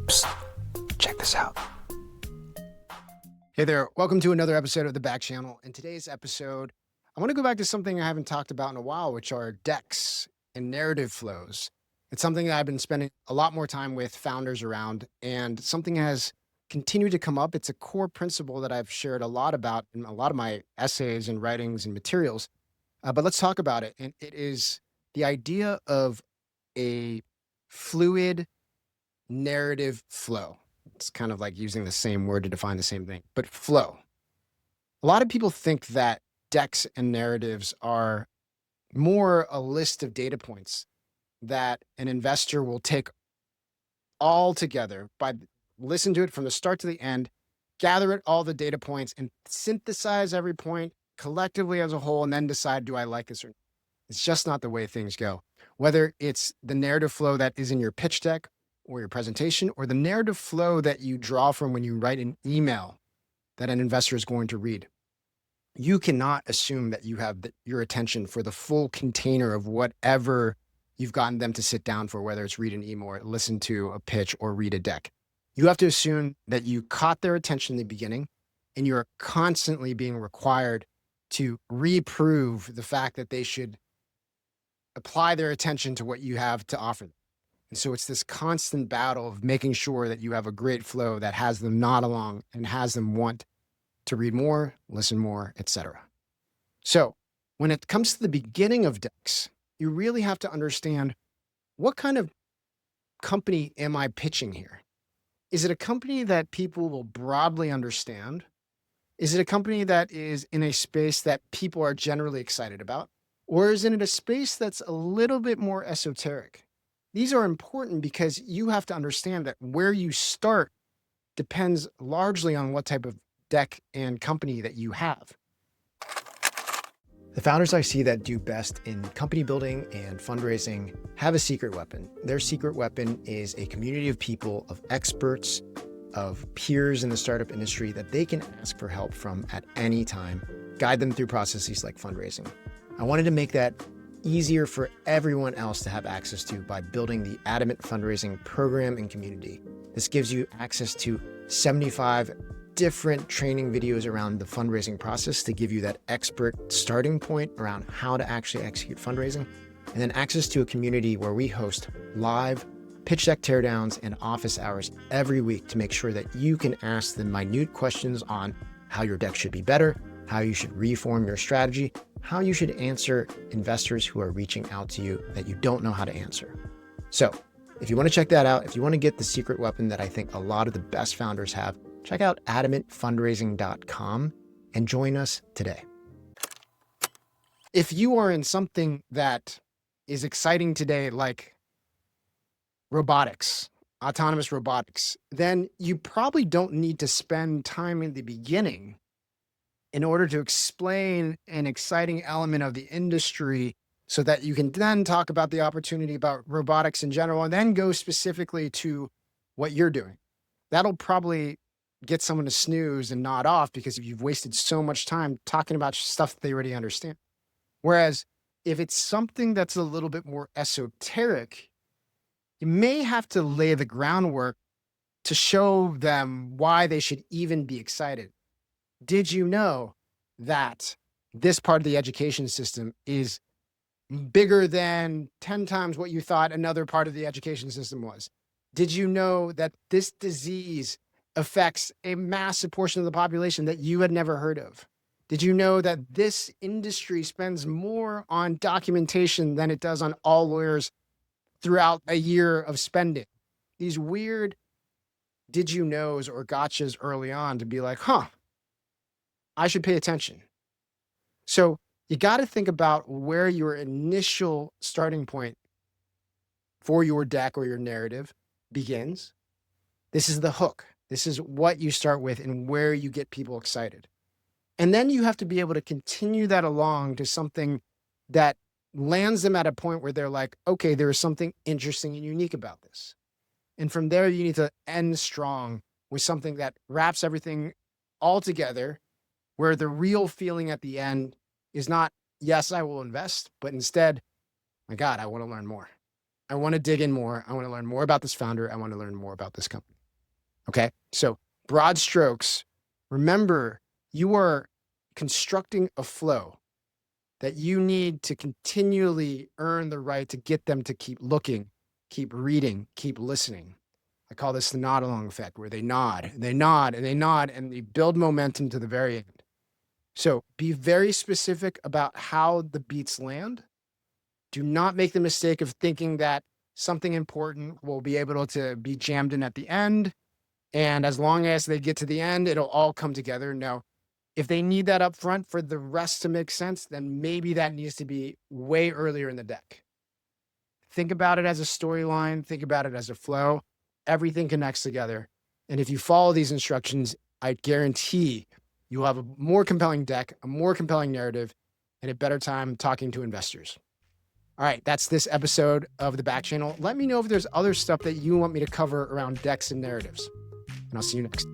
Psst, check this out. Hey there, welcome to another episode of the Backchannel. In today's episode, I want to go back to something I haven't talked about in a while, which are decks and narrative flows. It's something that I've been spending a lot more time with founders around, and something has continued to come up. It's a core principle that I've shared a lot about in a lot of my essays and writings and materials. But let's talk about it. And it is the idea of a fluid narrative flow. It's kind of like using the same word to define the same thing, but flow. A lot of people think that decks and narratives are more a list of data points that an investor will take all together listen to it from the start to the end, gather it all the data points and synthesize every point collectively as a whole, and then decide, do I like this or not? It's just not the way things go. Whether it's the narrative flow that is in your pitch deck or your presentation, or the narrative flow that you draw from when you write an email that an investor is going to read, you cannot assume that you have your attention for the full container of whatever you've gotten them to sit down for, whether it's read an email or listen to a pitch or read a deck. You have to assume that you caught their attention in the beginning, and you're constantly being required to reprove the fact that they should apply their attention to what you have to offer them. And so it's this constant battle of making sure that you have a great flow that has them nod along and has them want to read more, listen more, etc. So when it comes to the beginning of decks, you really have to understand, what kind of company am I pitching here? Is it a company that people will broadly understand? Is it a company that is in a space that people are generally excited about? Or is it a space that's a little bit more esoteric? These are important because you have to understand that where you start depends largely on what type of deck and company that you have. The founders I see that do best in company building and fundraising have a secret weapon. Their secret weapon is a community of people, of experts, of peers in the startup industry that they can ask for help from at any time, guide them through processes like fundraising. I wanted to make that easier for everyone else to have access to by building the Adamant fundraising program and community. This gives you access to 75 different training videos around the fundraising process to give you that expert starting point around how to actually execute fundraising, and then access to a community where we host live pitch deck teardowns and office hours every week to make sure that you can ask the minute questions on how your deck should be better, how you should reform your strategy, how you should answer investors who are reaching out to you that you don't know how to answer. So if you want to check that out, if you want to get the secret weapon that I think a lot of the best founders have, check out adamantfundraising.com and join us today. If you are in something that is exciting today, like robotics, autonomous robotics, then you probably don't need to spend time in the beginning in order to explain an exciting element of the industry so that you can then talk about the opportunity about robotics in general and then go specifically to what you're doing. That'll probably get someone to snooze and nod off because you've wasted so much time talking about stuff that they already understand. Whereas if it's something that's a little bit more esoteric, you may have to lay the groundwork to show them why they should even be excited. Did you know that this part of the education system is bigger than 10 times what you thought another part of the education system was? Did you know that this disease affects a massive portion of the population that you had never heard of? Did you know that this industry spends more on documentation than it does on all lawyers throughout a year of spending? These weird did you knows or gotchas early on to be like, I should pay attention. So you got to think about where your initial starting point for your deck or your narrative begins. This is the hook. This is what you start with and where you get people excited. And then you have to be able to continue that along to something that lands them at a point where they're like, okay, there is something interesting and unique about this. And from there, you need to end strong with something that wraps everything all together, where the real feeling at the end is not, yes, I will invest, but instead, my God, I want to learn more. I want to dig in more. I want to learn more about this founder. I want to learn more about this company. Okay. So broad strokes, remember you are constructing a flow that you need to continually earn the right to get them to keep looking, keep reading, keep listening. I call this the nod along effect, where they nod and they nod and they nod and they build momentum to the very end. So be very specific about how the beats land. Do not make the mistake of thinking that something important will be able to be jammed in at the end. And as long as they get to the end, it'll all come together. No, if they need that up front for the rest to make sense, then maybe that needs to be way earlier in the deck. Think about it as a storyline. Think about it as a flow. Everything connects together. And if you follow these instructions, I guarantee you will have a more compelling deck, a more compelling narrative, and a better time talking to investors. All right, that's this episode of the Back Channel. Let me know if there's other stuff that you want me to cover around decks and narratives. And I'll see you next.